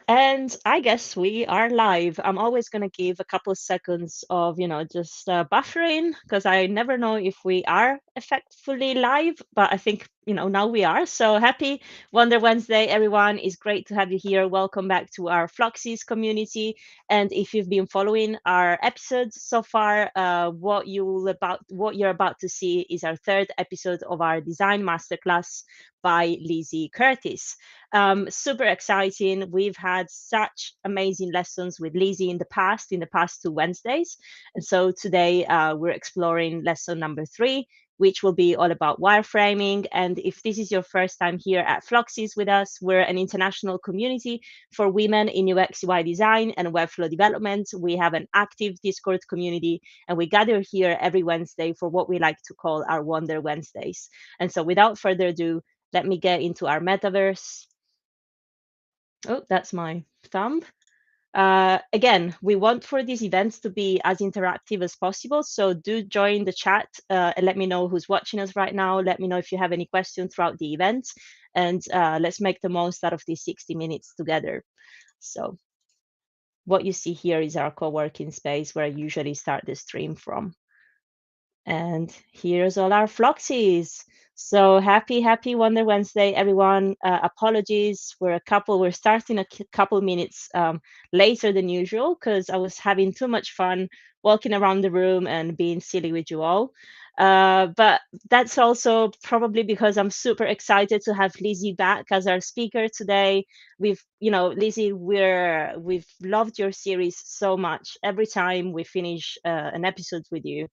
And I guess we are live. I'm always going to give a couple of seconds of, just buffering because I never know if we are effectively live, but I think, now we are. So happy Wonder Wednesday, everyone. It's great to have you here. Welcome back to our Floxies community. And if you've been following our episodes so far, what you're about to see is our third episode of our design masterclass by Lizzie Curtis. Super exciting. We've had such amazing lessons with Lizzie in the past two Wednesdays. And so today we're exploring lesson number 3, which will be all about wireframing. And if this is your first time here at Floxies with us, we're an international community for women in UX UI design and Webflow development. We have an active Discord community, and we gather here every Wednesday for what we like to call our Wonder Wednesdays. And so without further ado, let me get into our metaverse. Oh, that's my thumb. Again, we want for these events to be as interactive as possible. So do join the chat and let me know who's watching us right now. Let me know if you have any questions throughout the event. And let's make the most out of these 60 minutes together. So what you see here is our co-working space where I usually start the stream from. And here's all our Floxies. So happy Wonder Wednesday, everyone. Apologies, we're starting a couple minutes later than usual because I was having too much fun walking around the room and being silly with you all. But that's also probably because I'm super excited to have Lizzie back as our speaker today. Lizzie, we've loved your series so much. Every time we finish an episode with you,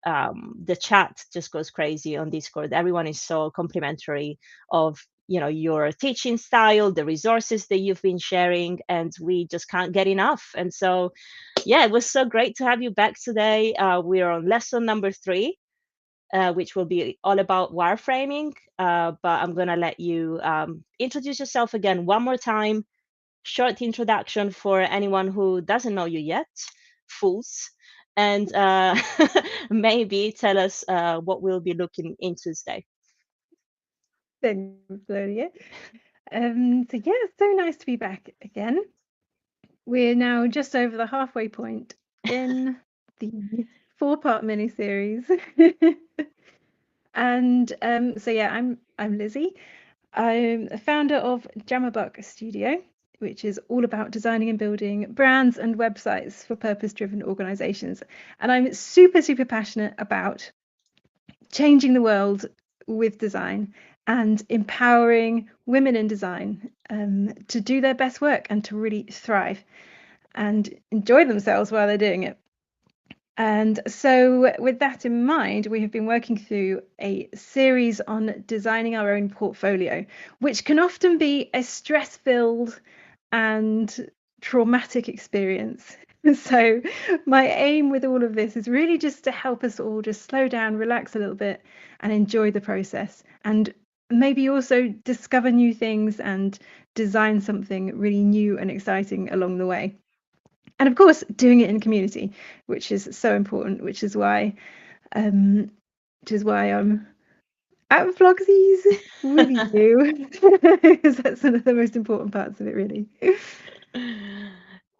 the chat just goes crazy on Discord. Everyone is so complimentary of your teaching style, the resources that you've been sharing, and we just can't get enough. And so, yeah, it was so great to have you back today. We're on lesson number 3. Which will be all about wireframing. But I'm going to let you introduce yourself again one more time. Short introduction for anyone who doesn't know you yet, fools, and maybe tell us what we'll be looking into today. Thanks, Claudia. So yeah, so nice to be back again. We're now just over the halfway point in the 4-part mini-series. And so yeah, I'm Lizzie. I'm a founder of Jammerbuck Studio, which is all about designing and building brands and websites for purpose-driven organizations. And I'm super passionate about changing the world with design and empowering women in design to do their best work and to really thrive and enjoy themselves while they're doing it. And so with that in mind, we have been working through a series on designing our own portfolio, which can often be a stress-filled and traumatic experience. So my aim with all of this is really just to help us all just slow down, relax a little bit, and enjoy the process, and maybe also discover new things and design something really new and exciting along the way. And of course, doing it in community, which is so important, which is why I'm at Floxies with you, because that's one of the most important parts of it, really.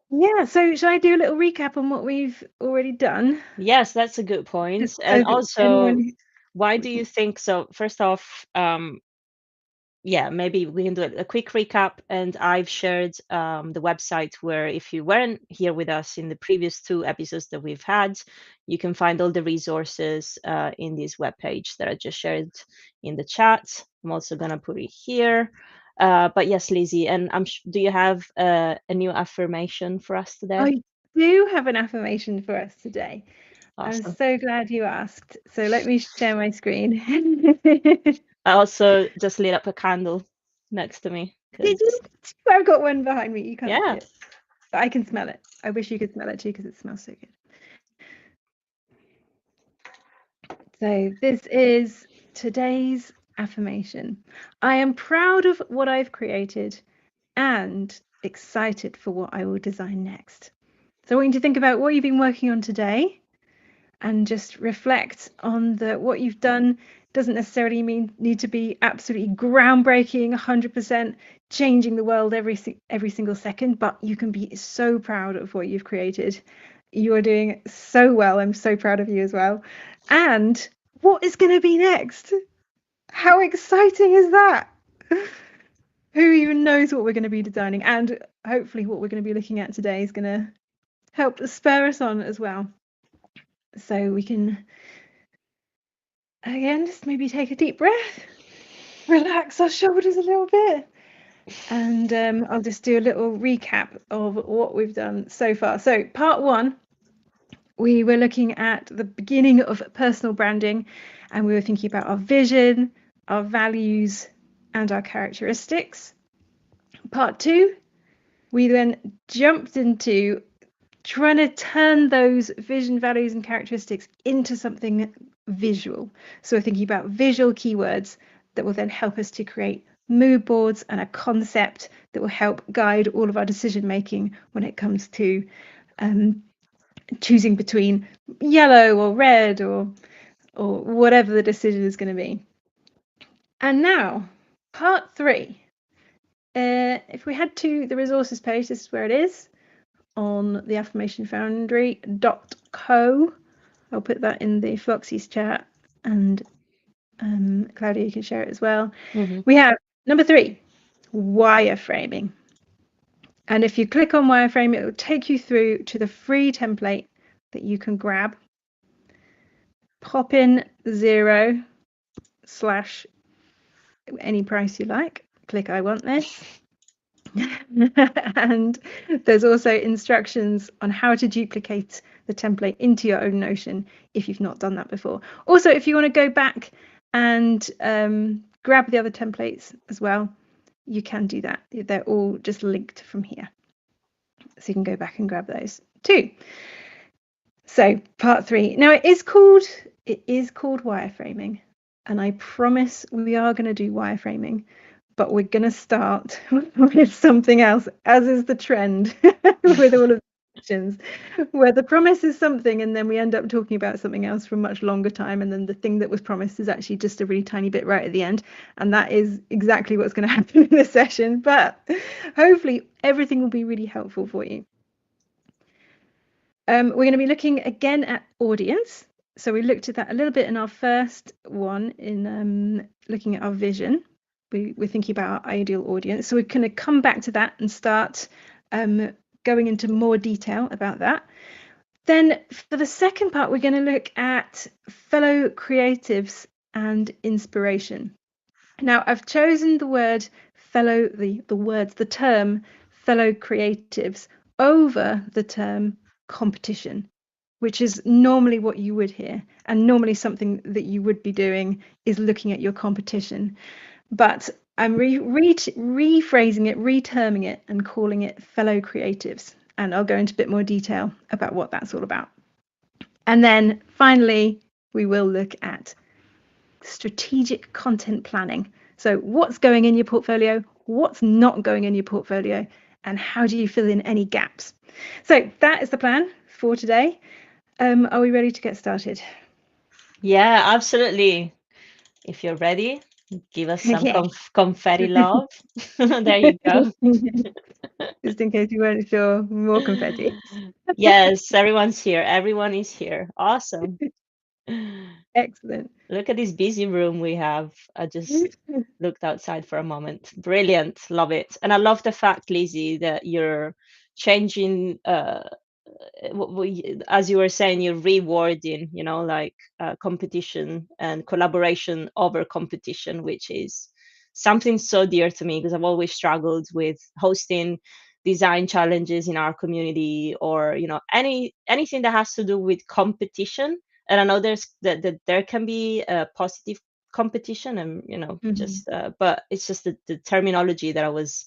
Yeah, so shall I do a little recap on what we've already done? Yes, that's a good point. Just so And that also, anyone why do you think so? First off, yeah, maybe we can do a quick recap. And I've shared the website where, if you weren't here with us in the previous 2 episodes that we've had, you can find all the resources in this webpage that I just shared in the chat. I'm also going to put it here. But yes, Lizzie, and do you have a new affirmation for us today? I do have an affirmation for us today. I'm Awesome. so glad you asked. So let me share my screen. I also just lit up a candle next to me Did because, you? I've got one behind me. You can't see yeah. it, but I can smell it. I wish you could smell it too because it smells so good. So this is today's affirmation. I am proud of what I've created and excited for what I will design next. So I want you to think about what you've been working on today and just reflect on what you've done Doesn't necessarily need to be absolutely groundbreaking, 100% changing the world every single second, but you can be so proud of what you've created. You are doing so well. I'm so proud of you as well. And what is going to be next? How exciting is that? Who even knows what we're going to be designing? And hopefully what we're going to be looking at today is going to help spur us on as well. So we can, again, just maybe take a deep breath, relax our shoulders a little bit, and I'll just do a little recap of what we've done so far. So part 1, we were looking at the beginning of personal branding, and we were thinking about our vision, our values, and our characteristics. Part 2, we then jumped into trying to turn those vision, values, and characteristics into something visual. So we're thinking about visual keywords that will then help us to create mood boards and a concept that will help guide all of our decision making when it comes to choosing between yellow or red or whatever the decision is going to be. And now, part 3. If we head to the resources page, this is where it is, on the affirmationfoundry.co. I'll put that in the Floxies chat, and Claudia, you can share it as well. We have number 3, wireframing. And if you click on wireframe, it will take you through to the free template that you can grab. Pop in 0/ any price you like. Click I want this. And there's also instructions on how to duplicate the template into your own Notion if you've not done that before. Also, if you want to go back and grab the other templates as well, you can do that. They're all just linked from here, so you can go back and grab those too. So part 3. Now it is called wireframing, and I promise we are going to do wireframing, but we're going to start with something else, as is the trend with all of the questions, where the promise is something and then we end up talking about something else for a much longer time, and then the thing that was promised is actually just a really tiny bit right at the end, and that is exactly what's going to happen in this session. But hopefully everything will be really helpful for you. We're going to be looking again at audience. So we looked at that a little bit in our first one in looking at our vision. We're thinking about our ideal audience. So we're going to come back to that and start going into more detail about that. Then for the second part, we're going to look at fellow creatives and inspiration. Now I've chosen the word fellow, the term fellow creatives over the term competition, which is normally what you would hear, and normally something that you would be doing is looking at your competition. But I'm rephrasing it, reterming it, and calling it fellow creatives. And I'll go into a bit more detail about what that's all about. And then finally, we will look at strategic content planning. So what's going in your portfolio, what's not going in your portfolio, and how do you fill in any gaps? So that is the plan for today. Are we ready to get started? Yeah, absolutely. If you're ready, give us some confetti love. There you go. Just in case you weren't sure, more confetti. Yes, everyone's here. Everyone is here. Awesome. Excellent. Look at this busy room we have. I just looked outside for a moment. Brilliant. Love it. And I love the fact, Lizzie, that you're changing as you were saying, you're rewarding, like competition and collaboration over competition, which is something so dear to me because I've always struggled with hosting design challenges in our community, or anything that has to do with competition. And I know that there can be a positive competition, and just but it's just the terminology that I was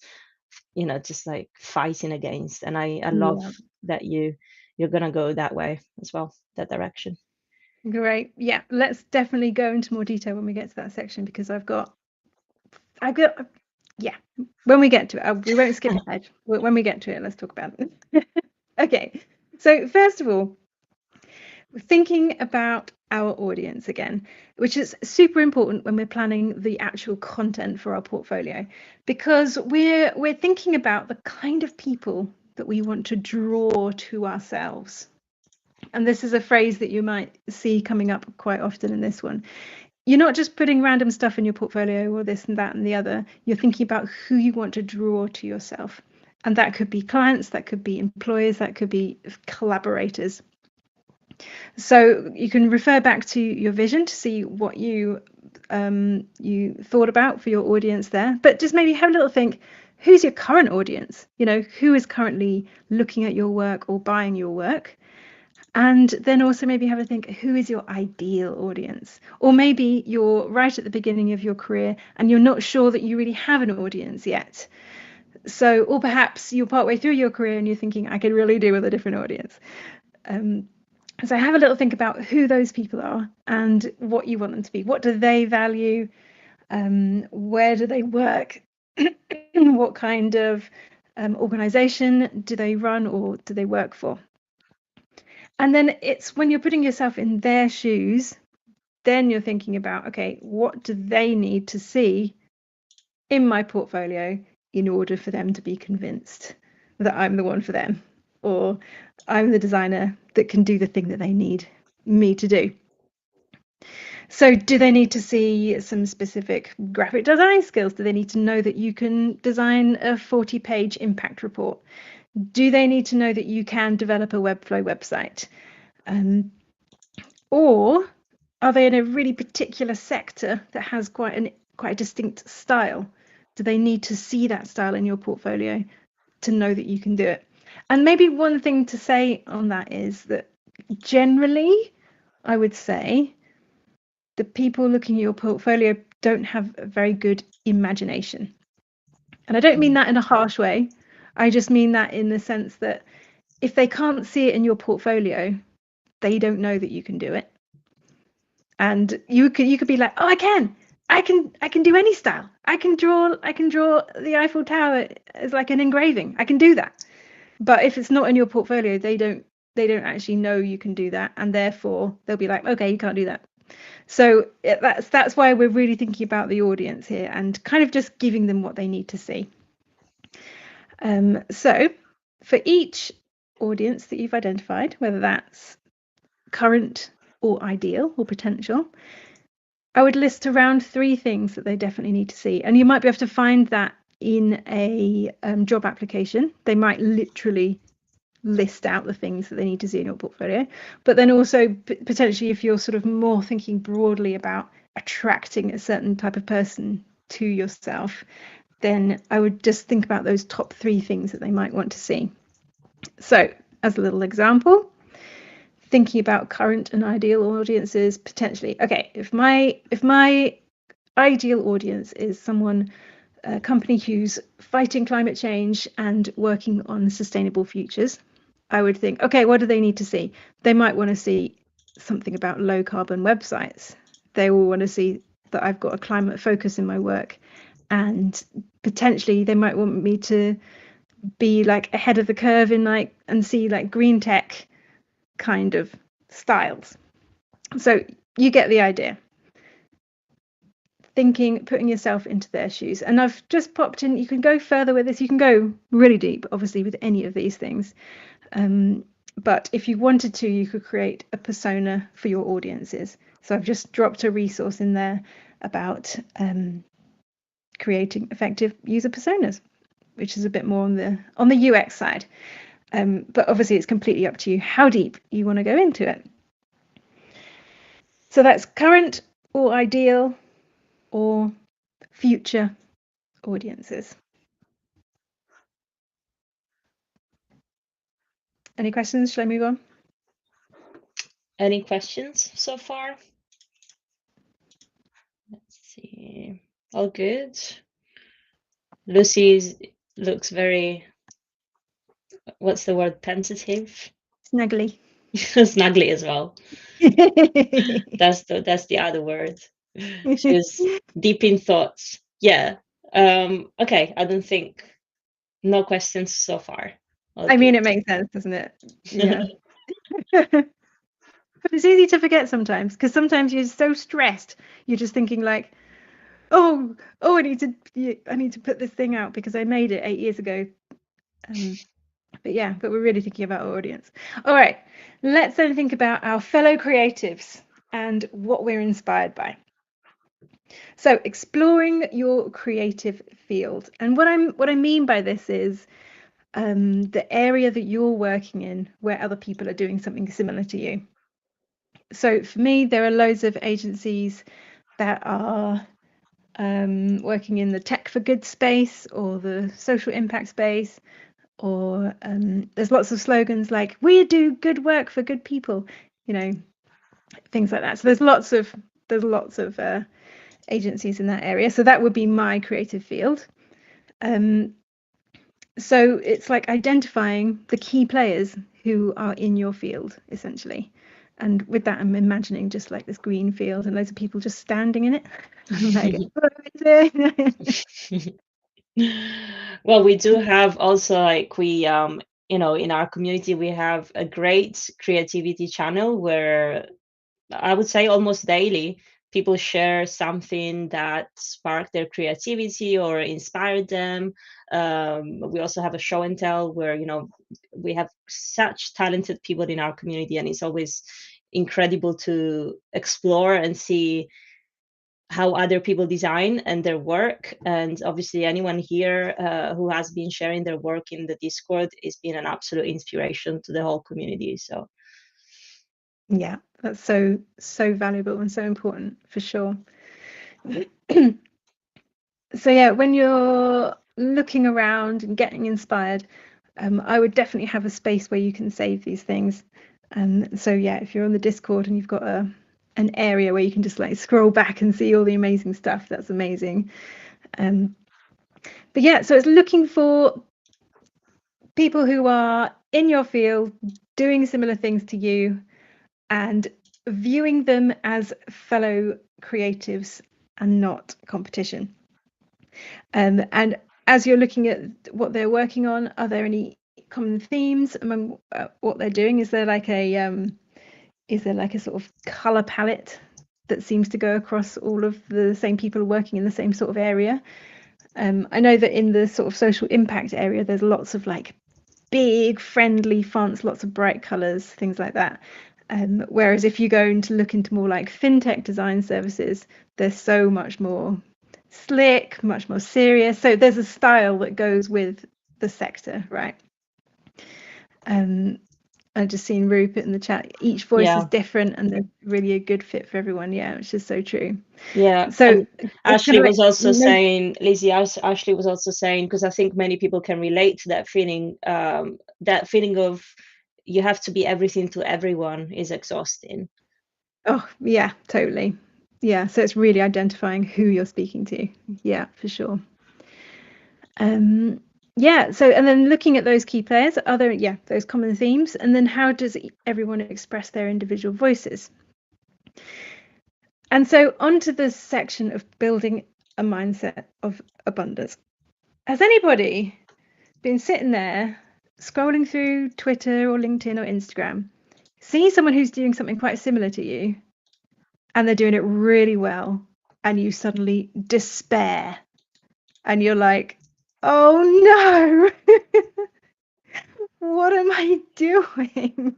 just like fighting against. And I love that you're gonna go that way as well, that direction. Great. Yeah, let's definitely go into more detail when we get to that section, because I've got yeah, when we get to it, we won't skip ahead. When we get to it, let's talk about it. Okay, so first of all, thinking about our audience again, which is super important when we're planning the actual content for our portfolio, because we're thinking about the kind of people that we want to draw to ourselves. And this is a phrase that you might see coming up quite often in this one. You're not just putting random stuff in your portfolio or this and that and the other. You're thinking about who you want to draw to yourself. And that could be clients, that could be employers, that could be collaborators. So you can refer back to your vision to see what you thought about for your audience there. But just maybe have a little think, who's your current audience? You know, who is currently looking at your work or buying your work? And then also maybe have a think, who is your ideal audience? Or maybe you're right at the beginning of your career and you're not sure that you really have an audience yet. So, or perhaps you're partway through your career and you're thinking, I could really do with a different audience. So have a little think about who those people are and what you want them to be. What do they value? Where do they work? What kind of organization do they run or do they work for? And then it's when you're putting yourself in their shoes, then you're thinking about, okay, what do they need to see in my portfolio in order for them to be convinced that I'm the one for them, or I'm the designer that can do the thing that they need me to do. So do they need to see some specific graphic design skills? Do they need to know that you can design a 40-page impact report? Do they need to know that you can develop a Webflow website? Or are they in a really particular sector that has quite a distinct style? Do they need to see that style in your portfolio to know that you can do it? And maybe one thing to say on that is that generally, I would say the people looking at your portfolio don't have a very good imagination. And I don't mean that in a harsh way. I just mean that in the sense that if they can't see it in your portfolio, they don't know that you can do it. And you could be like, oh, I can do any style. I can draw the Eiffel Tower as like an engraving. I can do that. But if it's not in your portfolio, they don't actually know you can do that, and therefore they'll be like, okay, you can't do that. So that's why we're really thinking about the audience here and kind of just giving them what they need to see. So for each audience that you've identified, whether that's current or ideal or potential, I would list around 3 things that they definitely need to see. And you might be able to find that in a job application. They might literally list out the things that they need to see in your portfolio. But then also potentially, if you're sort of more thinking broadly about attracting a certain type of person to yourself, then I would just think about those top 3 things that they might want to see. So as a little example, thinking about current and ideal audiences, potentially, okay, if my ideal audience is someone, a company who's fighting climate change and working on sustainable futures, I would think, okay, what do they need to see? They might want to see something about low carbon websites. They will want to see that I've got a climate focus in my work, and potentially they might want me to be like ahead of the curve in like and see like green tech kind of styles. So you get the idea. Thinking, putting yourself into their shoes. And I've just popped in, you can go further with this, you can go really deep, obviously, with any of these things. But if you wanted to, you could create a persona for your audiences. So I've just dropped a resource in there about creating effective user personas, which is a bit more on the UX side. But obviously it's completely up to you how deep you want to go into it. So that's current or ideal or future audiences. Any questions? Shall I move on? Any questions so far? Let's see. All good. Lucy looks very, what's the word, pensive? Snuggly. Snuggly as well. That's the other word. She's deep in thoughts. Yeah. Okay, I don't think, no questions so far. I mean, it makes sense, doesn't it? Yeah. But it's easy to forget sometimes, because sometimes you're so stressed, you're just thinking like, oh, I need to put this thing out because I made it 8 years ago. But we're really thinking about our audience. All right, let's then think about our fellow creatives and what we're inspired by. So exploring your creative field, and what I mean by this is the area that you're working in where other people are doing something similar to you. So for me, there are loads of agencies that are working in the tech for good space or the social impact space, or there's lots of slogans like "we do good work for good people," things like that. So there's lots of agencies in that area. So that would be my creative field. So it's like identifying the key players who are in your field, essentially. And with that, I'm imagining just like this green field and loads of people just standing in it. Like, Well, we do have also like we in our community we have a great creativity channel where I would say almost daily people share something that sparked their creativity or inspired them. We also have a show and tell where we have such talented people in our community, and it's always incredible to explore and see how other people design and their work. And obviously anyone here who has been sharing their work in the Discord has been an absolute inspiration to the whole community. So yeah, that's so valuable and so important for sure. So yeah, when you're looking around and getting inspired, I would definitely have a space where you can save these things. So yeah, if you're on the Discord and you've got an area where you can just like scroll back and see all the amazing stuff, that's amazing. But yeah, so it's looking for people who are in your field doing similar things to you and viewing them as fellow creatives and not competition. And as you're looking at what they're working on, are there any common themes among what they're doing? Is there like a sort of color palette that seems to go across all of the same people working in the same sort of area? I know that in the sort of social impact area, there's lots of like big friendly fonts, lots of bright colors, things like that. Whereas if you go into look into more like fintech design services, there's so much more slick, much more serious. So there's a style that goes with the sector, right? I've just seen Rupert in the chat. Each voice is different and they're really a good fit for everyone. Yeah, which is so true. yeah. So And it's kind Ashley of like was also saying, Lizzie, Ashley was also saying, because I think many people can relate to that feeling of you have to be everything to everyone is exhausting. Oh yeah, totally. Yeah, so it's really identifying who you're speaking to. Yeah, for sure. Yeah, so and then looking at those key players, are there those common themes, and then how does everyone express their individual voices? And so onto this section of building a mindset of abundance. Has anybody been sitting there scrolling through Twitter or LinkedIn or Instagram, see someone who's doing something quite similar to you, and they're doing it really well, and you suddenly despair, and you're like, oh no, what am I doing?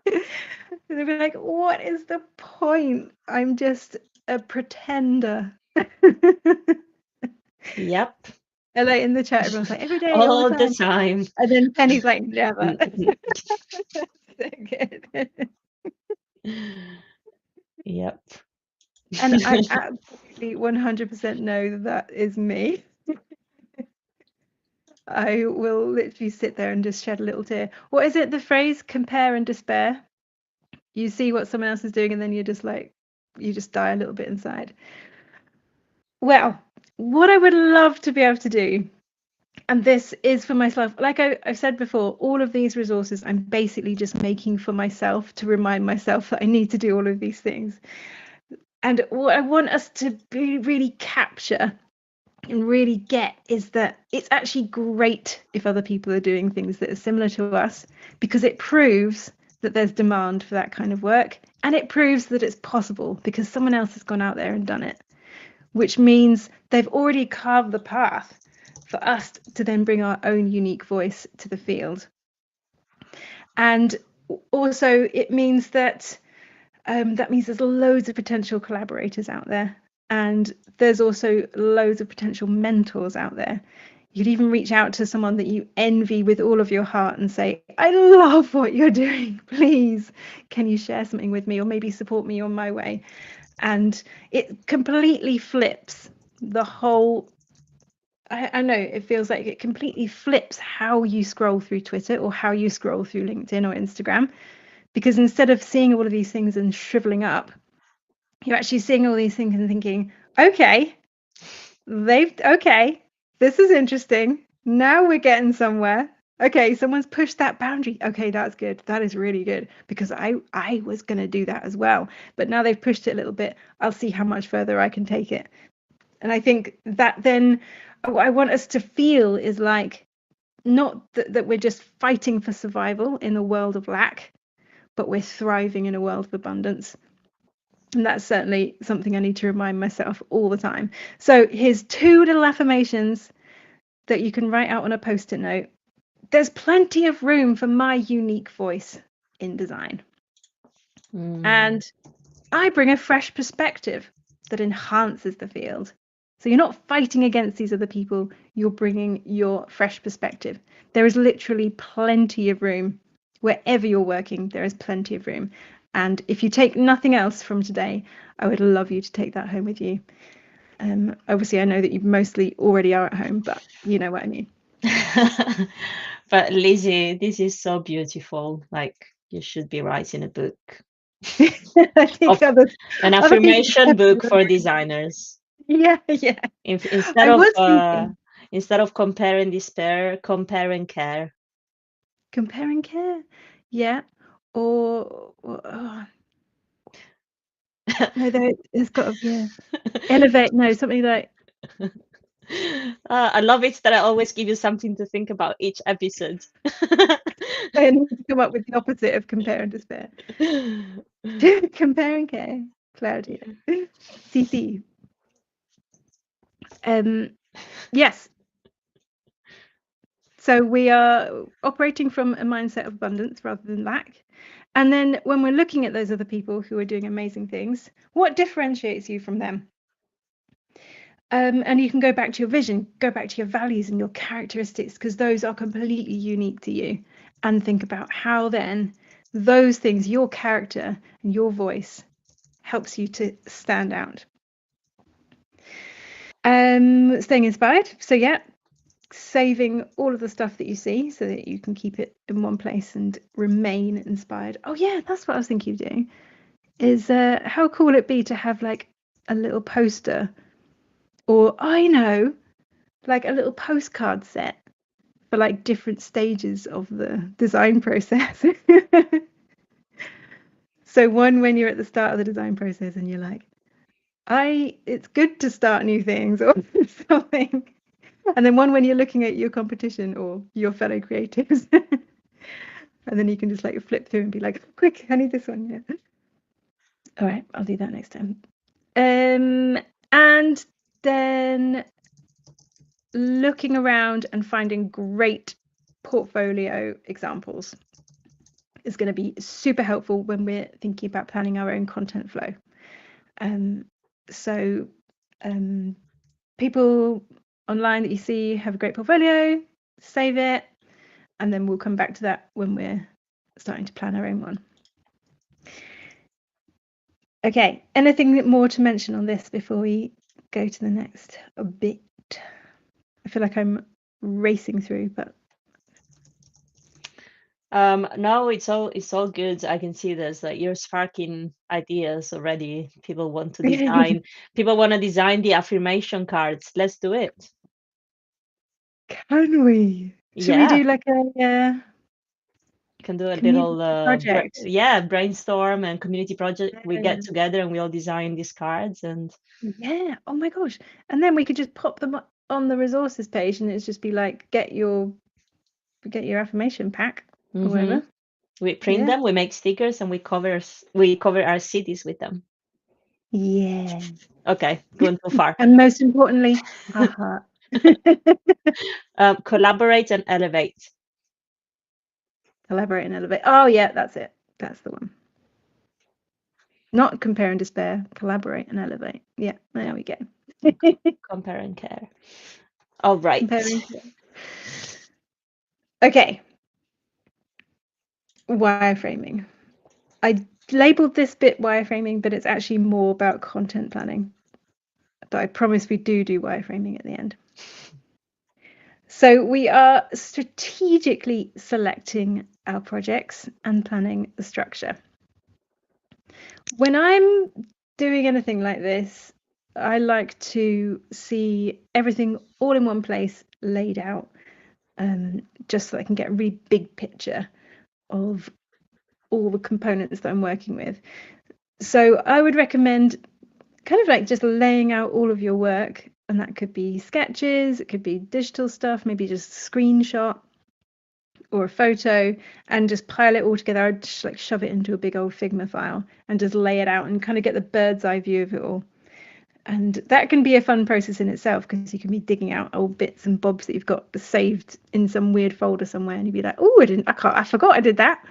They'd be like, what is the point? I'm just a pretender. Yep. And like in the chat, everyone's like, every day, all the All the time. time. And then Penny's like, never. So good. Yep. And I absolutely 100% know that is me. I will literally sit there and just shed a little tear. What is it, the phrase compare and despair? You see what someone else is doing and then you're just like, you just die a little bit inside. Well, what I would love to be able to do, and this is for myself, like I've said before, all of these resources I'm basically just making for myself to remind myself that I need to do all of these things. And what I want us to really capture and really get is that it's actually great if other people are doing things that are similar to us, because it proves that there's demand for that kind of work, and it proves that it's possible because someone else has gone out there and done it, which means they've already carved the path for us to then bring our own unique voice to the field. And also it means that there's loads of potential collaborators out there, and there's also loads of potential mentors out there. You could even reach out to someone that you envy with all of your heart and say, I love what you're doing. Please, can you share something with me, or maybe support me on my way? And it completely flips the whole. I know it feels like it completely flips how you scroll through Twitter or how you scroll through LinkedIn or Instagram, because instead of seeing all of these things and shriveling up, you're actually seeing all these things and thinking, okay, this is interesting. Now we're getting somewhere. Okay, someone's pushed that boundary. Okay, that's good. That is really good, because I was going to do that as well. But now they've pushed it a little bit. I'll see how much further I can take it. And I think that then what I want us to feel is like, not that we're just fighting for survival in a world of lack, but we're thriving in a world of abundance. And that's certainly something I need to remind myself all the time. So here's 2 little affirmations that you can write out on a post-it note. There's plenty of room for my unique voice in design. And I bring a fresh perspective that enhances the field. So you're not fighting against these other people, you're bringing your fresh perspective. There is literally plenty of room. Wherever you're working, there is plenty of room. And if you take nothing else from today, I would love you to take that home with you. Obviously, I know that you mostly already are at home, but you know what I mean. But Lizzie, this is so beautiful. Like, you should be writing a book. I think An other people affirmation book for designers. Yeah. Instead I of was thinking, instead of compare and despair, compare and care. compare and care. Yeah. Or no, there's got to be elevate. No, something like. I love it that I always give you something to think about each episode. I need to come up with the opposite of compare and despair. Compare and care, Claudia. CC. Yes. So we are operating from a mindset of abundance rather than lack. And then when we're looking at those other people who are doing amazing things, what differentiates you from them? And you can go back to your vision, go back to your values and your characteristics, because those are completely unique to you. And think about how then those things, your character and your voice, helps you to stand out. Staying inspired. So yeah, saving all of the stuff that you see so that you can keep it in one place and remain inspired. Oh yeah, that's what I was thinking of doing. Is how cool would it be to have like a little poster, or I know, like a little postcard set for like different stages of the design process. So one when you're at the start of the design process and you're like, it's good to start new things or something. And then one when you're looking at your competition or your fellow creatives. And then you can just like flip through and be like, quick, I need this one. Yeah. All right, I'll do that next time. And then looking around and finding great portfolio examples is going to be super helpful when we're thinking about planning our own content flow. So people online that you see have a great portfolio, save it, and then we'll come back to that when we're starting to plan our own one. Okay, anything more to mention on this before we go to the next bit? I feel like I'm racing through, but no, it's all good. I can see this, like you're sparking ideas already. People want to design the affirmation cards. Let's do it. Can we? Should we do like a can do a community little project? brainstorm and community project. We get together and we all design these cards, and yeah, oh my gosh. And then we could just pop them on the resources page and it's just be like, get your affirmation pack or whatever. We print them, we make stickers, and we cover our cities with them. Yeah. Okay, going too far. And most importantly, a heart. Collaborate and elevate. Collaborate and elevate. Oh yeah, that's it. That's the one. Not compare and despair. Collaborate and elevate. Yeah, there we go. Compare and care. All right. Compare and care. Okay. Wireframing. I labeled this bit wireframing, but it's actually more about content planning. But I promise we do wireframing at the end. So we are strategically selecting our projects and planning the structure. When I'm doing anything like this, I like to see everything all in one place laid out, just so I can get a really big picture of all the components that I'm working with. So I would recommend kind of like just laying out all of your work, and that could be sketches, it could be digital stuff, maybe just a screenshot or a photo, and just pile it all together. I'd just like shove it into a big old Figma file and just lay it out and kind of get the bird's eye view of it all. And that can be a fun process in itself, because you can be digging out old bits and bobs that you've got saved in some weird folder somewhere, and you'd be like, oh, I forgot I did that.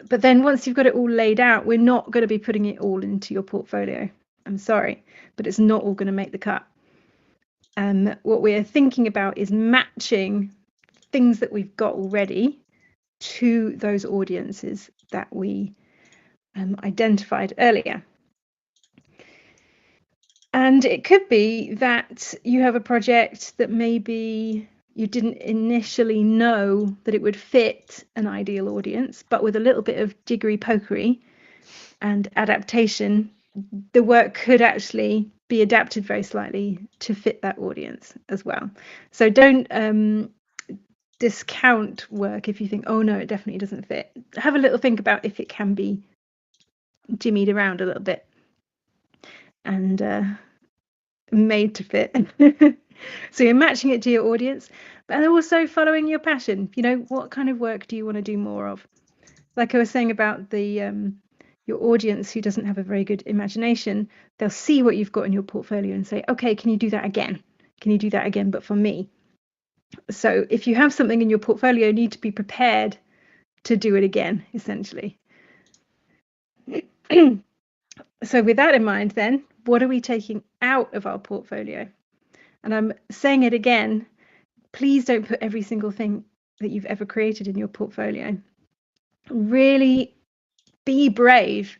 But then once you've got it all laid out, we're not going to be putting it all into your portfolio. I'm sorry, but it's not all going to make the cut. What we're thinking about is matching things that we've got already to those audiences that we identified earlier. And it could be that you have a project that maybe you didn't initially know that it would fit an ideal audience, but with a little bit of jiggery pokery and adaptation, the work could actually be adapted very slightly to fit that audience as well. So don't discount work if you think, oh no, it definitely doesn't fit. Have a little think about if it can be jimmied around a little bit and made to fit. So you're matching it to your audience, but also following your passion. You know, what kind of work do you want to do more of? Like I was saying about the your audience who doesn't have a very good imagination, they'll see what you've got in your portfolio and say, okay, can you do that again? Can you do that again, but for me? So if you have something in your portfolio, you need to be prepared to do it again, essentially. So with that in mind, then, what are we taking out of our portfolio? And I'm saying it again, please don't put every single thing that you've ever created in your portfolio. Really be brave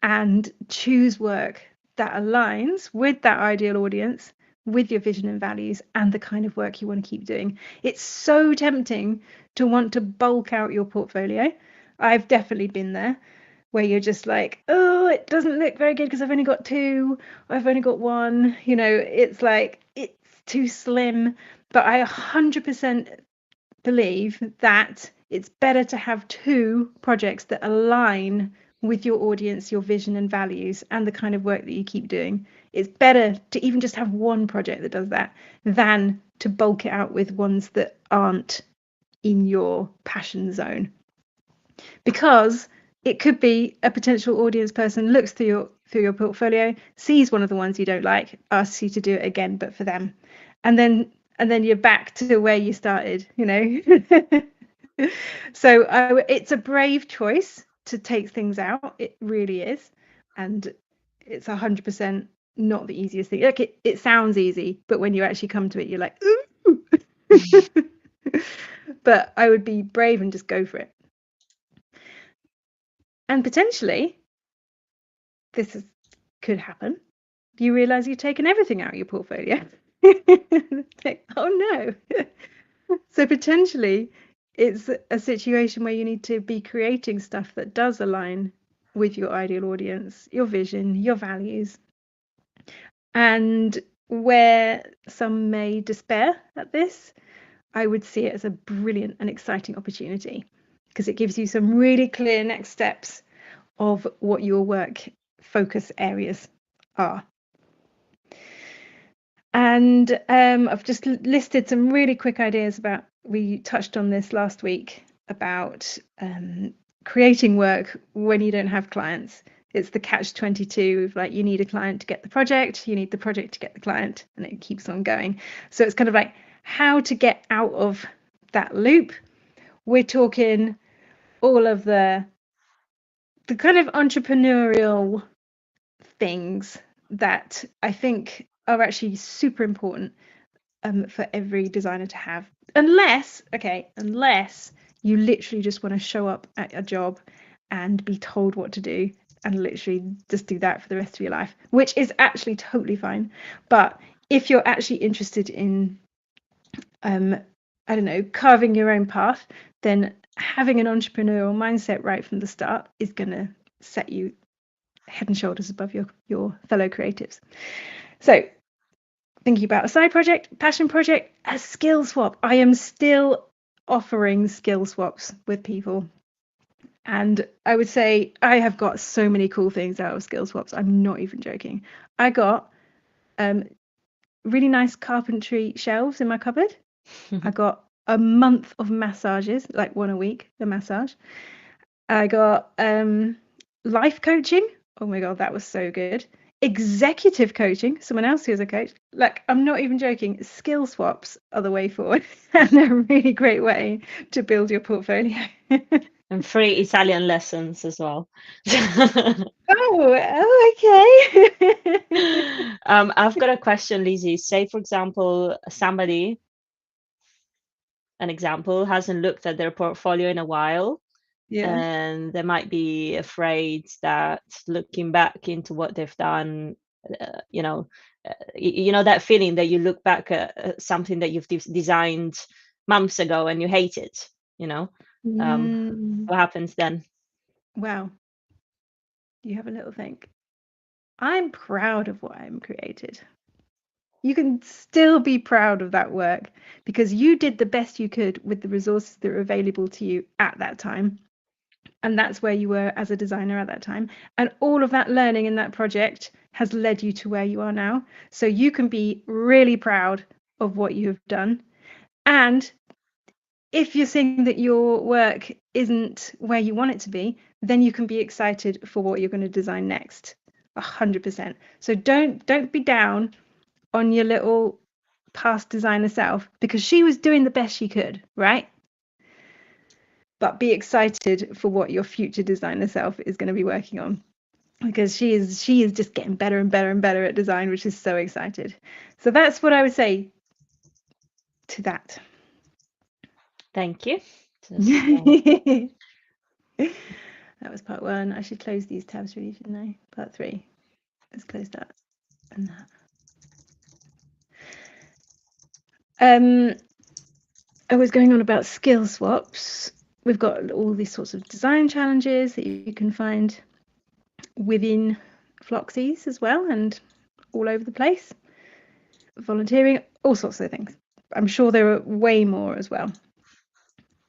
and choose work that aligns with that ideal audience, with your vision and values, and the kind of work you want to keep doing. It's so tempting to want to bulk out your portfolio. I've definitely been there, where you're just like, oh, it doesn't look very good because I've only got 2, I've only got 1, you know, it's like, it's too slim. But I 100% believe that it's better to have 2 projects that align with your audience, your vision and values, and the kind of work that you keep doing. It's better to even just have 1 project that does that than to bulk it out with ones that aren't in your passion zone. Because it could be a potential audience person looks through your portfolio, sees one of the ones you don't like, asks you to do it again, but for them. And then you're back to where you started, you know. So it's a brave choice to take things out. It really is. And it's 100% not the easiest thing. Like it sounds easy, but when you actually come to it, you're like, ooh. But I would be brave and just go for it. And potentially, could happen. You realize you've taken everything out of your portfolio. Like, oh no. So potentially it's a situation where you need to be creating stuff that does align with your ideal audience, your vision, your values. And where some may despair at this, I would see it as a brilliant and exciting opportunity, because it gives you some really clear next steps of what your work focus areas are. And I've just listed some really quick ideas about, we touched on this last week, about creating work when you don't have clients. It's the catch-22 of like, you need a client to get the project, you need the project to get the client, and it keeps on going. So it's kind of like how to get out of that loop. We're talking all of the kind of entrepreneurial things that I think are actually super important for every designer to have. Unless you literally just want to show up at a job and be told what to do and literally just do that for the rest of your life, which is actually totally fine. But if you're actually interested in, I don't know, carving your own path, then having an entrepreneurial mindset right from the start is going to set you head and shoulders above your fellow creatives. So thinking about a side project, passion project, a skill swap. I am still offering skill swaps with people. And I would say I have got so many cool things out of skill swaps. I'm not even joking. I got really nice carpentry shelves in my cupboard. I got a month of massages, like one a week, the massage. I got life coaching. Oh my God, that was so good. Executive coaching, someone else who's a coach. Like, I'm not even joking. Skill swaps are the way forward and they're a really great way to build your portfolio. And free Italian lessons as well. Oh, okay. I've got a question, Lizzie. Say, for example, an example, hasn't looked at their portfolio in a while, Yeah. and they might be afraid that looking back into what they've done, you know, you know that feeling that you look back at something that you've designed months ago and you hate it, you know. Mm, What happens then? wow. You have a little think. I'm proud of what I'm created. You can still be proud of that work because you did the best you could with the resources that were available to you at that time. And that's where you were as a designer at that time. And all of that learning in that project has led you to where you are now. So you can be really proud of what you have done. And if you're seeing that your work isn't where you want it to be, then you can be excited for what you're going to design next. 100%. So don't be down on your little past designer self because she was doing the best she could, right? But be excited for what your future designer self is going to be working on because she is just getting better and better and better at design, which is so excited. So that's what I would say to that. Thank you. Just That was part one. I should close these tabs really, shouldn't I? Part three. Let's close that and that. I was going on about skill swaps. We've got all these sorts of design challenges that you can find within Floxies as well and all over the place. Volunteering, all sorts of things. I'm sure there are way more as well.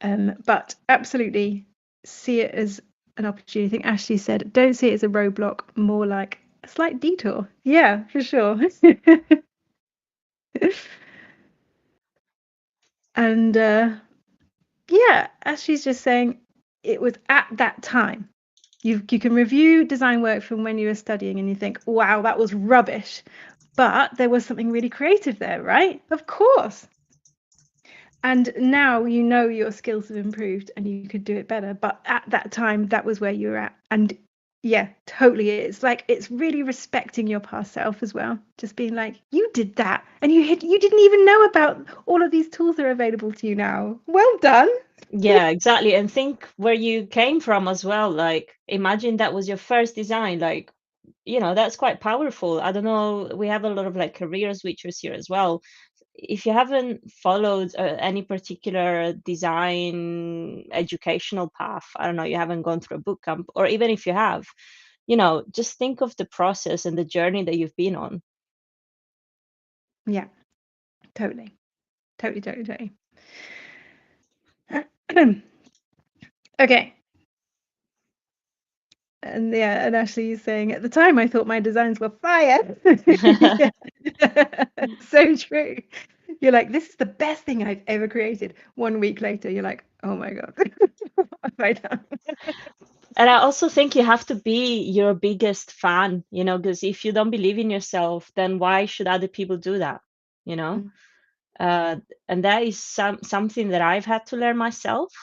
But absolutely see it as an opportunity. I think Ashley said, don't see it as a roadblock, more like a slight detour. Yeah, for sure. And yeah, Ashley's just saying it was at that time. You can review design work from when you were studying and you think, wow, that was rubbish. But there was something really creative there, right? Of course. And now you know your skills have improved and you could do it better. But at that time, that was where you were at. And yeah, totally. It's like it's really respecting your past self as well. Just being like, you did that, and you didn't even know about all of these tools that are available to you now. Well done. yeah, exactly. And think where you came from as well. Like, imagine that was your first design. Like, you know, that's quite powerful. I don't know. We have a lot of like career switchers here as well. If you haven't followed any particular design educational path, I don't know, you haven't gone through a boot camp, or even if you have, you know, just think of the process and the journey that you've been on. Yeah, totally. Totally. Okay. And yeah, and Ashley is saying, at the time I thought my designs were fire. Yeah. So true. You're like, this is the best thing I've ever created. 1 week later, you're like, oh my God. have I done? And I also think you have to be your biggest fan, because if you don't believe in yourself, then why should other people do that? You know? Mm. Uh, and that is something that I've had to learn myself,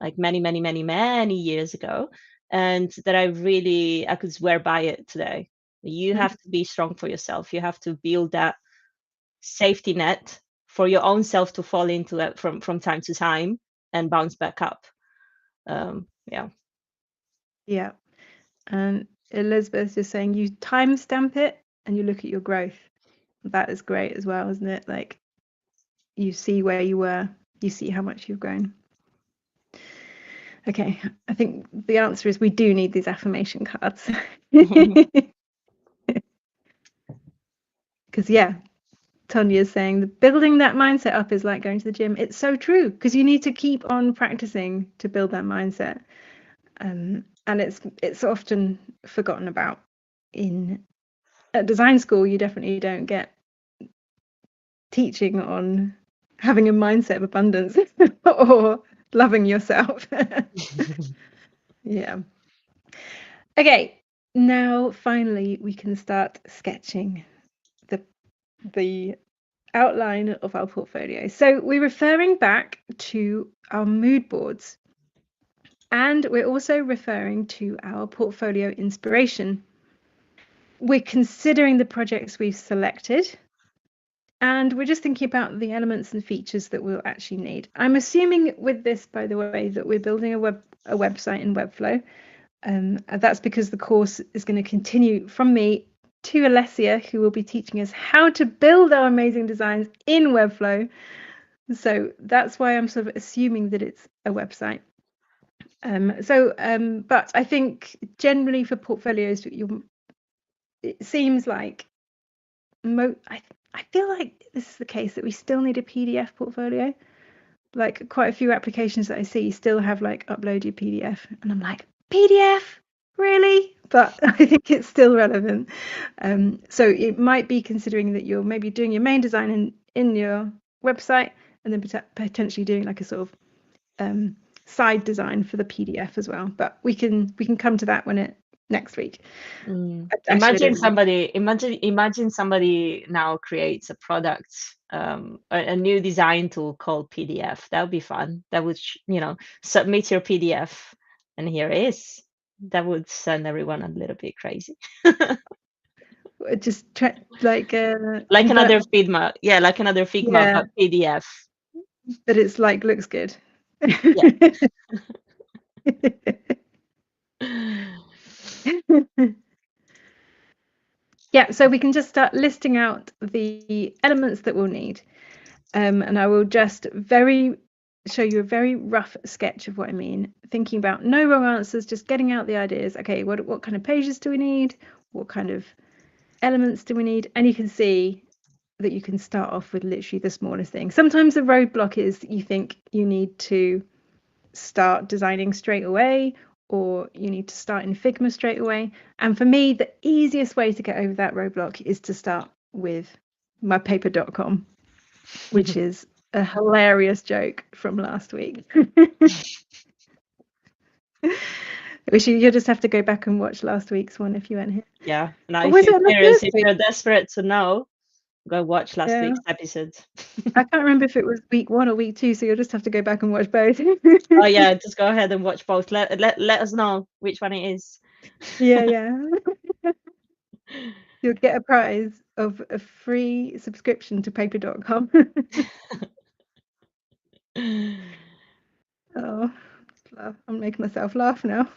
like many, many, many, many years ago, and that I could swear by it today. You have to be strong for yourself. You have to build that safety net for your own self to fall into it from time to time and bounce back up. Yeah. Yeah. And Elizabeth's just saying you timestamp it and you look at your growth. That is great as well, isn't it? Like you see where you were, you see how much you've grown. Okay, I think the answer is we do need these affirmation cards. Because, yeah, Tanya's saying the building that mindset up is like going to the gym. It's so true because you need to keep on practicing to build that mindset. And it's often forgotten about. At design school, you definitely don't get teaching on having a mindset of abundance or loving yourself. Yeah. Okay, now finally we can start sketching the outline of our portfolio. So we're referring back to our mood boards, and we're also referring to our portfolio inspiration. We're considering the projects we've selected, and we're just thinking about the elements and features that we'll actually need. I'm assuming with this, by the way, that we're building a website in Webflow. That's because the course is going to continue from me to Alessia, who will be teaching us how to build our amazing designs in Webflow. So that's why I'm sort of assuming that it's a website. But I think generally for portfolios, it seems like I feel like this is the case that we still need a PDF portfolio. Like quite a few applications that I see still have like upload your PDF, and I'm like, PDF, really? But I think it's still relevant. So it might be considering that you're maybe doing your main design in your website, and then potentially doing like a sort of side design for the PDF as well. But we can come to that next week. Actually, I Imagine don't know. somebody, imagine somebody now creates a product, a new design tool called PDF. That would be fun. That would, submit your PDF, and here it is. That would send everyone a little bit crazy. Just try, like Like convert. another Figma, yeah, like another Figma, Yeah, but PDF. but it's like looks good. Yeah. Yeah, so we can just start listing out the elements that we'll need. And I will just show you a very rough sketch of what I mean. Thinking about no wrong answers, just getting out the ideas. Okay, what kind of pages do we need? What kind of elements do we need? And you can see that you can start off with literally the smallest thing. Sometimes the roadblock is you think you need to start designing straight away, or you need to start in Figma straight away. And for me, the easiest way to get over that roadblock is to start with my paper.com, which is a hilarious joke from last week. Which you'll just have to go back and watch last week's one if you weren't here. Yeah. Now, Or if was you're it curious, this if week? you're desperate to know, go watch last Yeah. week's episode. I can't remember if it was week 1 or week 2, so you'll just have to go back and watch both. Oh yeah, just go ahead and watch both. Let us know which one it is. Yeah. You'll get a prize of a free subscription to paper.com. Oh, I'm making myself laugh now.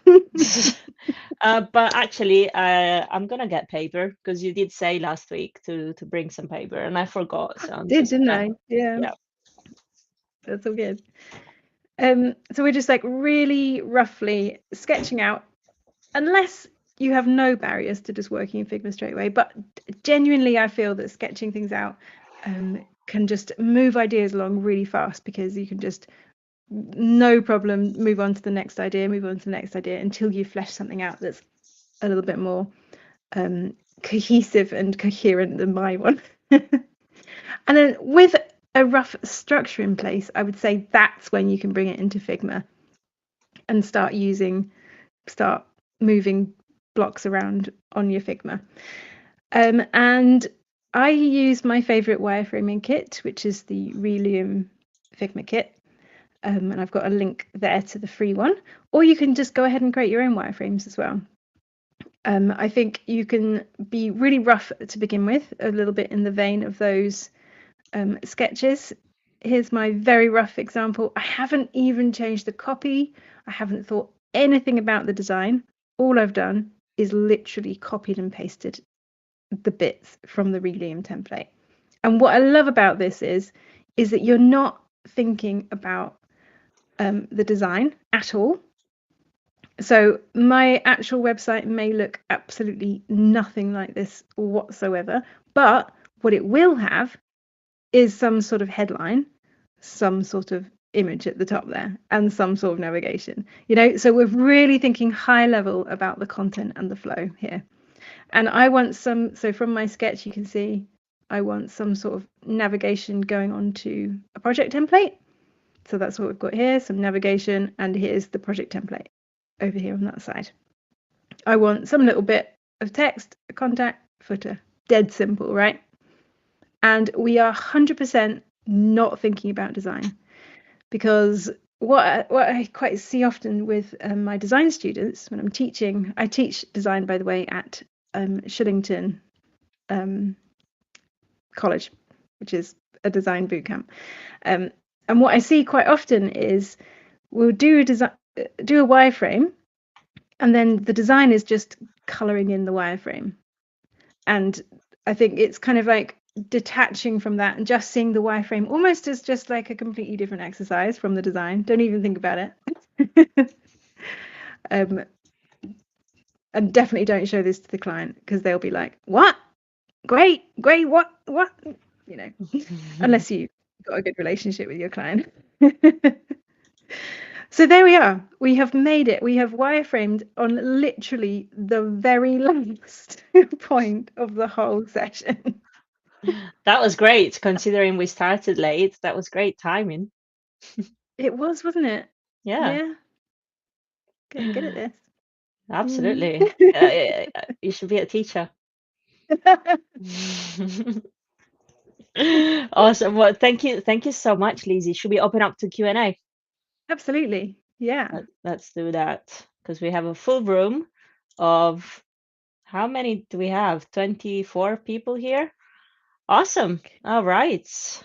But actually, I'm gonna get paper because you did say last week to bring some paper, and I forgot. So I'm Did, just didn't I? Yeah, yeah. that's all good. So we're just like really roughly sketching out, unless you have no barriers to just working in Figma straight away. But genuinely, I feel that sketching things out can just move ideas along really fast, because you can just no problem move on to the next idea, until you flesh something out that's a little bit more cohesive and coherent than my one. And then with a rough structure in place, I would say that's when you can bring it into Figma. and start moving blocks around on your Figma. And I use my favorite wireframing kit, which is the Relium Figma kit. And I've got a link there to the free one, or you can just go ahead and create your own wireframes as well. I think you can be really rough to begin with, a little bit in the vein of those sketches. Here's my very rough example. I haven't even changed the copy. I haven't thought anything about the design. All I've done is literally copied and pasted the bits from the Relium template. And what I love about this is that you're not thinking about the design at all. So my actual website may look absolutely nothing like this whatsoever, but what it will have is some sort of headline, some sort of image at the top there, and some sort of navigation. So we're really thinking high level about the content and the flow here. And I want so from my sketch, you can see I want some sort of navigation going on to a project template. So that's what we've got here, some navigation, and here's the project template over here on that side. I want some little bit of text, a contact, footer. Dead simple, right? And we are 100% not thinking about design, because what I quite see often with my design students when I'm teaching, I teach design, by the way, at Shillington College, which is a design bootcamp. And what I see quite often is we'll do a wireframe, and then the design is just colouring in the wireframe. And I think it's kind of like detaching from that and just seeing the wireframe almost as just like a completely different exercise from the design. Don't even think about it. And definitely don't show this to the client, because they'll be like, what? Great, what? Unless you've got a good relationship with your client. So there we are. We have made it. We have wireframed on literally the very last point of the whole session. That was great, considering we started late. That was great timing. It was, wasn't it? Yeah, Yeah. Getting good at this. absolutely. You should be a teacher. Awesome. Well, thank you so much, Lizzie. Should we open up to Q&A? Absolutely. Yeah. Let's do that, because we have a full room of, how many do we have? 24 people here. Awesome. All right. Is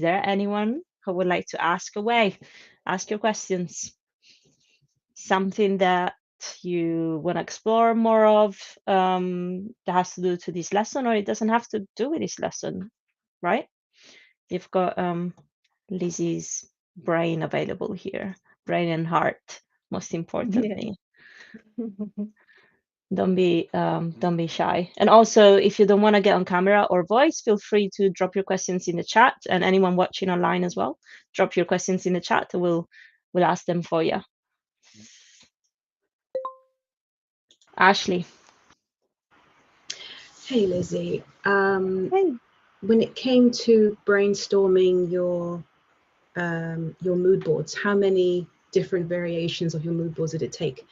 there anyone who would like to ask away? Ask your questions. Something that you want to explore more of, that has to do to this lesson, or it doesn't have to do with this lesson, right? You've got Lizzie's brain available here, brain and heart, most importantly. Yeah. Don't be shy. And also, if you don't want to get on camera or voice, feel free to drop your questions in the chat, and anyone watching online as well, drop your questions in the chat and we'll ask them for you. Ashley. Hey, Lizzie. Hey. When it came to brainstorming your mood boards, how many different variations of your mood boards did it take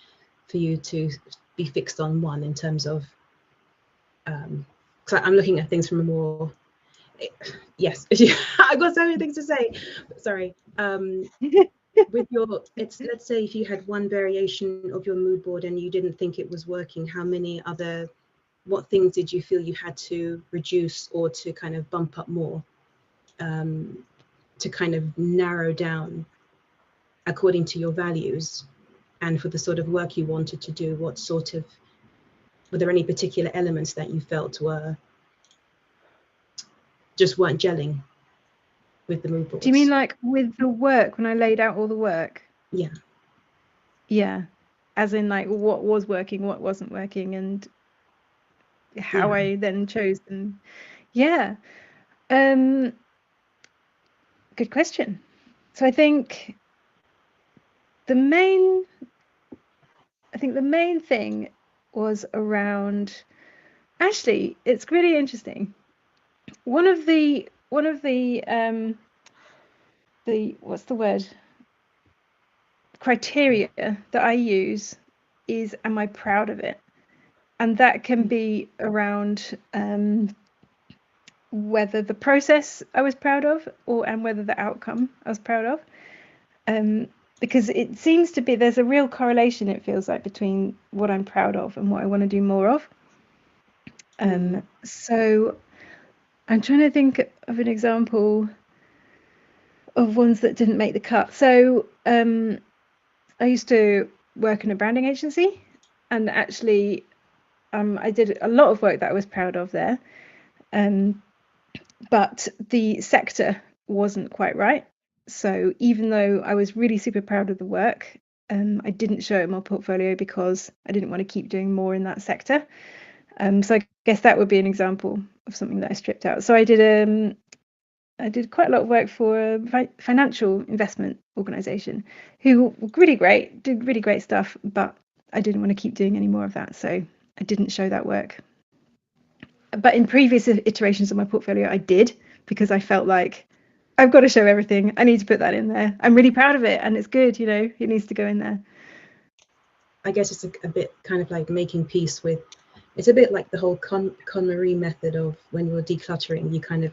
for you to be fixed on one, in terms of, because I'm looking at things from a more, yes, I've got so many things to say, sorry. With your, let's say if you had one variation of your mood board and you didn't think it was working, what things did you feel you had to reduce or to kind of bump up more, to kind of narrow down according to your values and for the sort of work you wanted to do? Were there any particular elements that you felt weren't gelling with the mood boards? Do you mean like with the work, when I laid out all the work? Yeah. Yeah. As in like what was working, what wasn't working, and how I then chose them. Yeah. Good question. So I think the main thing was around, actually, it's really interesting. One of the what's the word? criteria that I use is, am I proud of it? And that can be around whether the process I was proud of and whether the outcome I was proud of. Because it seems to be, there's a real correlation, it feels like, between what I'm proud of and what I want to do more of. So I'm trying to think of an example of ones that didn't make the cut. So I used to work in a branding agency, and actually I did a lot of work that I was proud of there. But the sector wasn't quite right. So even though I was really super proud of the work, I didn't show it in my portfolio because I didn't want to keep doing more in that sector. So I guess that would be an example of something that I stripped out. So I did quite a lot of work for a financial investment organization who were really great, did really great stuff, but I didn't want to keep doing any more of that. So I didn't show that work. But in previous iterations of my portfolio, I did, because I felt like I've got to show everything. I need to put that in there. I'm really proud of it, and it's good, you know, it needs to go in there. I guess it's a bit kind of like making peace with, it's a bit like the whole KonMari method of when you're decluttering, you kind of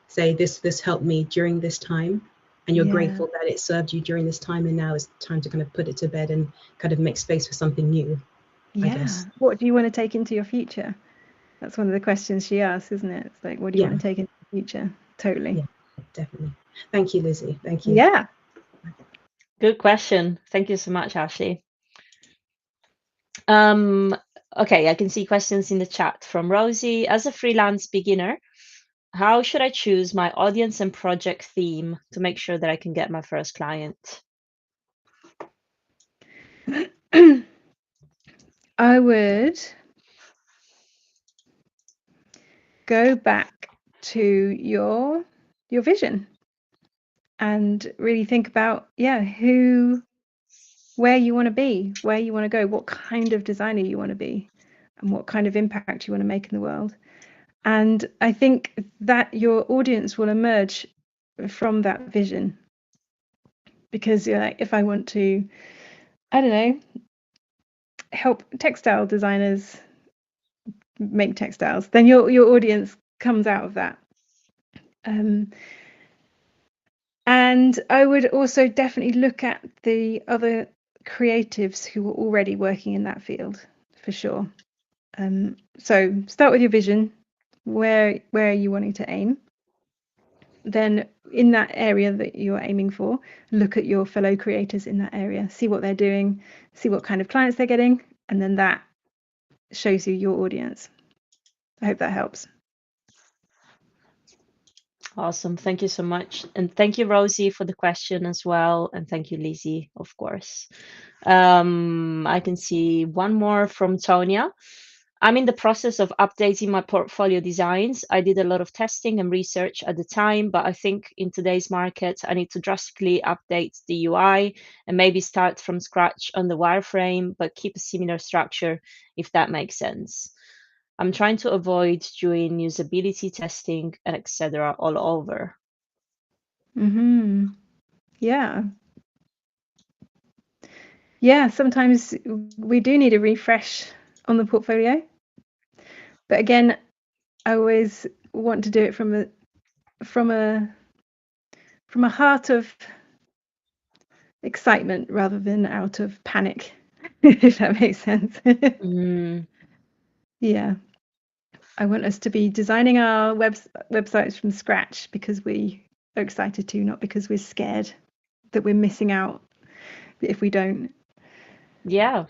say this helped me during this time, and you're grateful that it served you during this time, and now it's time to kind of put it to bed and kind of make space for something new. I guess. What do you want to take into your future? That's one of the questions she asks, isn't it? It's like, what do you want to take into the future? Totally. Yeah, definitely. Thank you, Lizzie. Thank you. Yeah. Good question. Thank you so much, Ashley. Okay, I can see questions in the chat from Rosie. As a freelance beginner, how should I choose my audience and project theme to make sure that I can get my first client? I would go back to your vision and really think about where you want to be, where you want to go, what kind of designer you want to be, and what kind of impact you want to make in the world. And I think that your audience will emerge from that vision, because you're like, if I want to, I don't know, help textile designers make textiles, then your audience comes out of that. And I would also definitely look at the other creatives who are already working in that field, for sure. So start with your vision. Where are you wanting to aim? Then in that area that you're aiming for, look at your fellow creators in that area, see what they're doing, see what kind of clients they're getting, and then that shows you your audience. I hope that helps. Awesome. Thank you so much. And thank you, Rosie, for the question as well. And thank you, Lizzie, of course. I can see one more from Tonya. I'm in the process of updating my portfolio designs. I did a lot of testing and research at the time, but I think in today's market, I need to drastically update the UI and maybe start from scratch on the wireframe, but keep a similar structure, if that makes sense. I'm trying to avoid doing usability testing and etc. all over. Yeah. Yeah, sometimes we do need a refresh on the portfolio. But again, I always want to do it from a heart of excitement rather than out of panic, if that makes sense. Yeah. I want us to be designing our websites from scratch because we are excited to, not because we're scared that we're missing out if we don't. Yeah.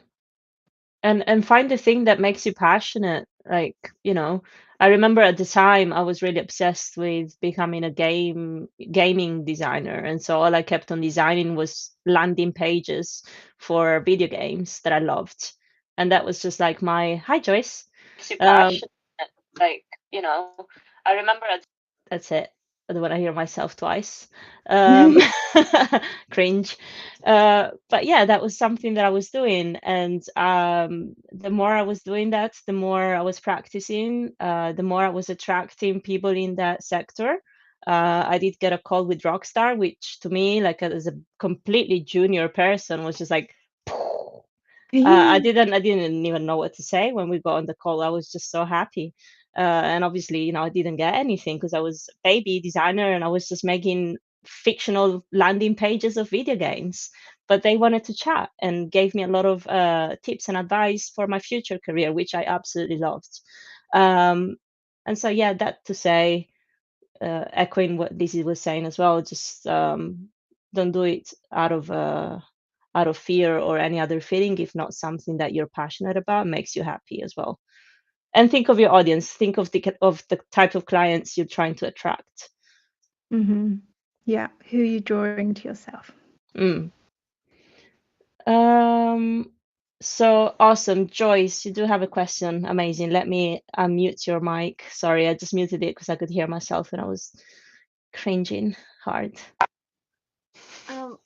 And find the thing that makes you passionate. Like, you know, I remember at the time I was really obsessed with becoming a gaming designer. And so all I kept on designing was landing pages for video games that I loved. And that was just like my, hi Joyce. Like, you know, I remember that's it. I don't want to hear myself twice. Cringe. But yeah, that was something that I was doing. And the more I was doing that, the more I was practicing, the more I was attracting people in that sector. I did get a call with Rockstar, which to me, like as a completely junior person, was just like, I didn't even know what to say when we got on the call. I was just so happy. And obviously, I didn't get anything because I was a baby designer and I was just making fictional landing pages of video games. But they wanted to chat and gave me a lot of tips and advice for my future career, which I absolutely loved. And so, yeah, that to say, echoing what Lizzie was saying as well, just don't do it out of fear or any other feeling if not something that you're passionate about makes you happy as well. And think of your audience, think of the type of clients you're trying to attract. Yeah, who are you drawing to yourself? So awesome. Joyce, you do have a question. Amazing. Let me unmute your mic. Sorry, I just muted it because I could hear myself and I was cringing hard. Hello.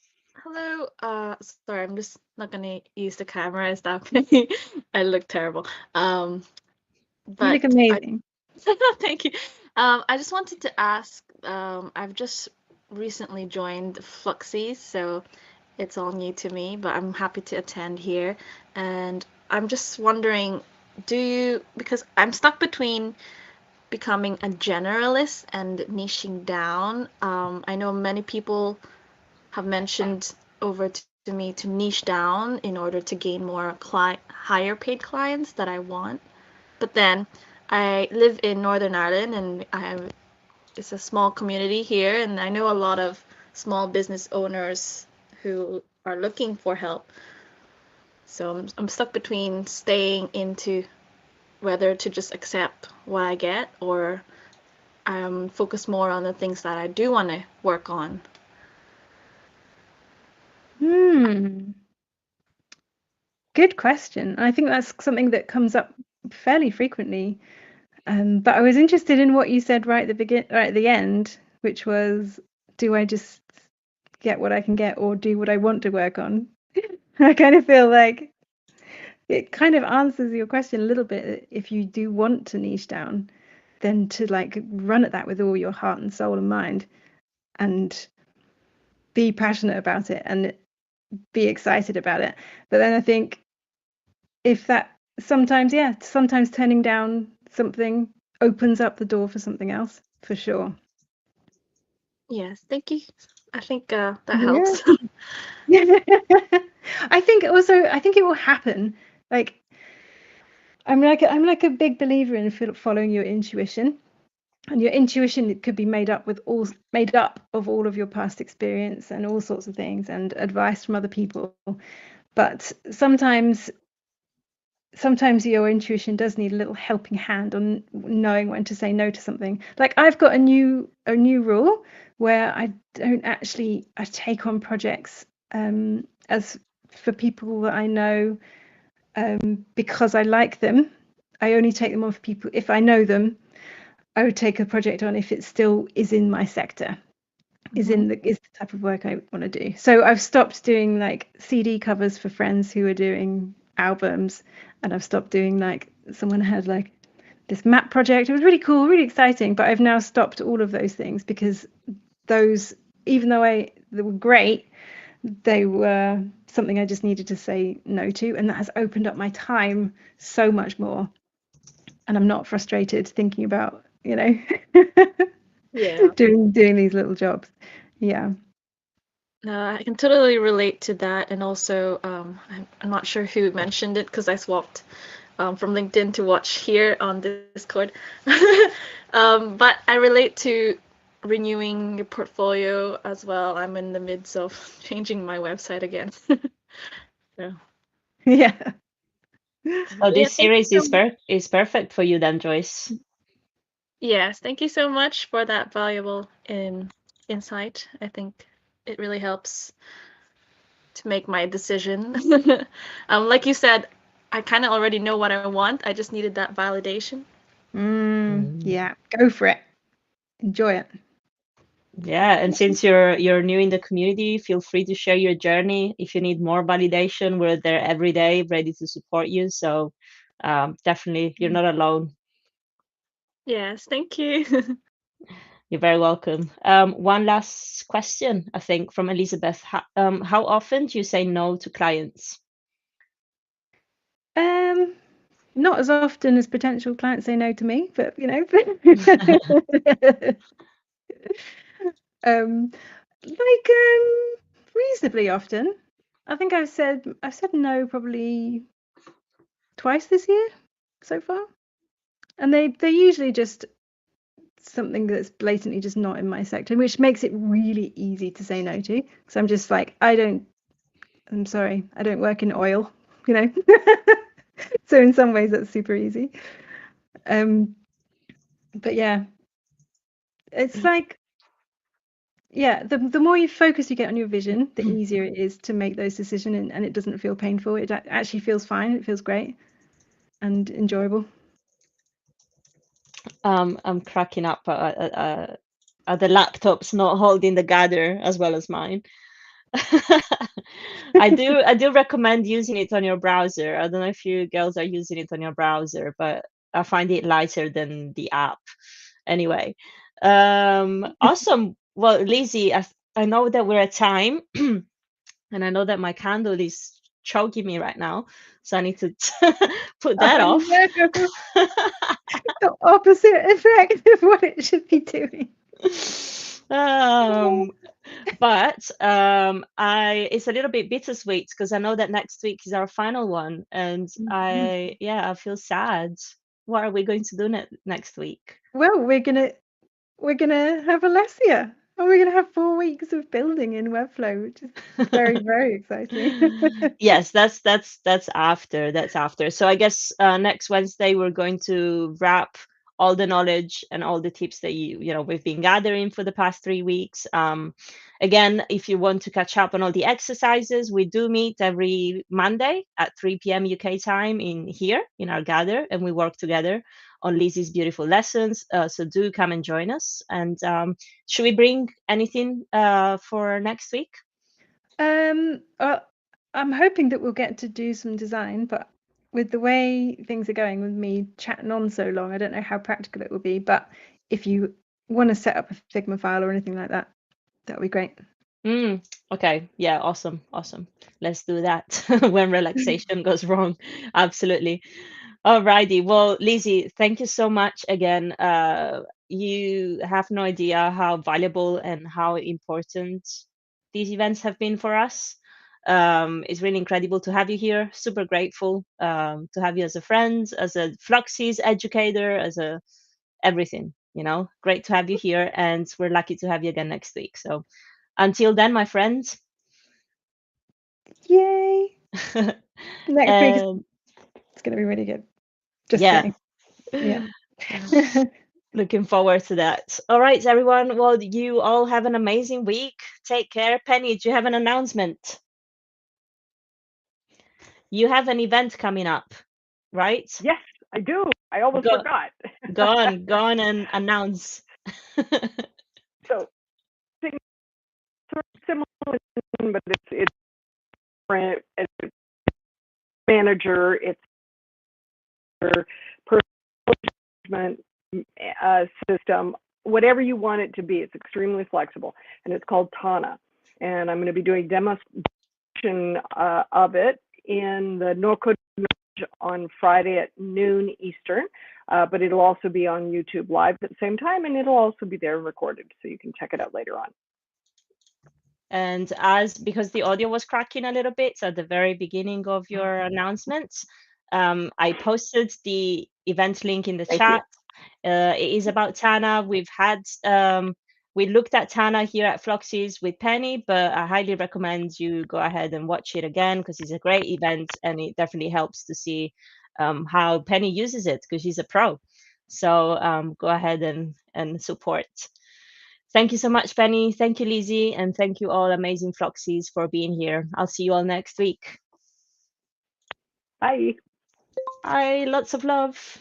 Sorry, I'm just not gonna use the camera and stuff. I look terrible. You look amazing. Thank you. I just wanted to ask. I've just recently joined Floxies, so it's all new to me, but I'm happy to attend here. And I'm just wondering, because I'm stuck between becoming a generalist and niching down. I know many people have mentioned over to me to niche down in order to gain more higher paid clients that I want. But then I live in Northern Ireland and it's a small community here, and I know a lot of small business owners who are looking for help. So I'm stuck between staying into whether to just accept what I get or focus more on the things that I do want to work on. Good question. I think that's something that comes up fairly frequently. But I was interested in what you said right at the end, which was, do I just get what I can get or do what I want to work on? I kind of feel like it kind of answers your question a little bit. If you do want to niche down, then to like run at that with all your heart and soul and mind and be passionate about it and be excited about it. But then I think if that sometimes turning down something opens up the door for something else, for sure. Yes, thank you. I think that helps. I think it will happen. Like I'm like a big believer in following your intuition. And your intuition could be made up of all of your past experience and all sorts of things and advice from other people. But sometimes your intuition does need a little helping hand on knowing when to say no to something. Like I've got a new rule where I take on projects as for people that I know because I like them. I only take them on for people if I know them. I would take a project on if it still is in my sector, is the type of work I want to do. So I've stopped doing like CD covers for friends who are doing albums, and I've stopped doing like someone had like this map project. It was really cool, really exciting, but I've now stopped all of those things because those, even though they were great, they were something I just needed to say no to, and that has opened up my time so much more. And I'm not frustrated thinking about, doing these little jobs. Yeah. I can totally relate to that, and also I'm not sure who mentioned it because I swapped from LinkedIn to watch here on Discord. But I relate to renewing your portfolio as well. I'm in the midst of changing my website again. So. Yeah. So this series is perfect for you then, Joyce. Yes, thank you so much for that valuable insight. I think it really helps to make my decision. Like you said, I kind of already know what I want. I just needed that validation. Yeah, go for it. Enjoy it. Yeah, and since you're new in the community, feel free to share your journey. If you need more validation, we're there every day, ready to support you. So definitely, you're not alone. Yes, thank you. You're very welcome. One last question, I think, from Elizabeth. How often do you say no to clients? Not as often as potential clients say no to me, but you know, reasonably often. I think I've said no probably twice this year so far, and they're usually just something that's blatantly just not in my sector, which makes it really easy to say no to. Because I'm just like, I'm sorry, I don't work in oil, you know. So in some ways that's super easy. But yeah, it's like, yeah, the more focus you get on your vision, the easier it is to make those decisions, and it doesn't feel painful. It actually feels fine. It feels great and enjoyable. I'm cracking up at the laptops not holding the gather as well as mine. I do recommend using it on your browser. I don't know if you girls are using it on your browser, but I find it lighter than the app. Anyway, awesome. Well, Lizzie, I know that we're at time, and I know that my candle is choking me right now, so I need to put that off. No. The opposite effect of what it should be doing. But it's a little bit bittersweet because I know that next week is our final one, and I feel sad. What are we going to do next week? Well, we're gonna have Alessia, and we're gonna have 4 weeks of building in Webflow, which is very, very exciting. Yes, that's after. That's after. So I guess next Wednesday we're going to wrap all the knowledge and all the tips that we've been gathering for the past 3 weeks. Again, if you want to catch up on all the exercises, we do meet every Monday at 3 p.m. UK time in our gather, and we work together on Lizzie's beautiful lessons. So do come and join us. And should we bring anything for next week? I'm hoping that we'll get to do some design, but with the way things are going, with me chatting on so long, I don't know how practical it will be. But if you want to set up a Figma file or anything like that, that would be great. Okay. Yeah. Awesome. Let's do that when relaxation goes wrong. Absolutely. Alrighty. Well, Lizzie, thank you so much again. You have no idea how valuable and how important these events have been for us. It's really incredible to have you here. Super grateful to have you as a friend, as a Floxies educator, as a everything. Great to have you here, and we're lucky to have you again next week. So until then, my friends. Yay! Next week it's going to be really good. Just saying. Yeah. Looking forward to that. All right, everyone. Well, you all have an amazing week. Take care. Penny, do you have an announcement? You have an event coming up, right? Yes, I do. I almost forgot. Go on and announce. So, sort of similar, but it's different. It's manager. It's personal management system. Whatever you want it to be, it's extremely flexible, and it's called Tana. And I'm going to be doing demonstration of it in the North Code on Friday at noon Eastern, but it'll also be on YouTube Live at the same time, and it'll also be there recorded, so you can check it out later on. And because the audio was cracking a little bit at the very beginning of your announcements, I posted the event link in the chat. It is about Tana. We looked at Tana here at Floxies with Penny, but I highly recommend you go ahead and watch it again because it's a great event, and it definitely helps to see how Penny uses it because she's a pro. So go ahead and support. Thank you so much, Penny. Thank you, Lizzie. And thank you all amazing Floxies for being here. I'll see you all next week. Bye. Bye. Lots of love.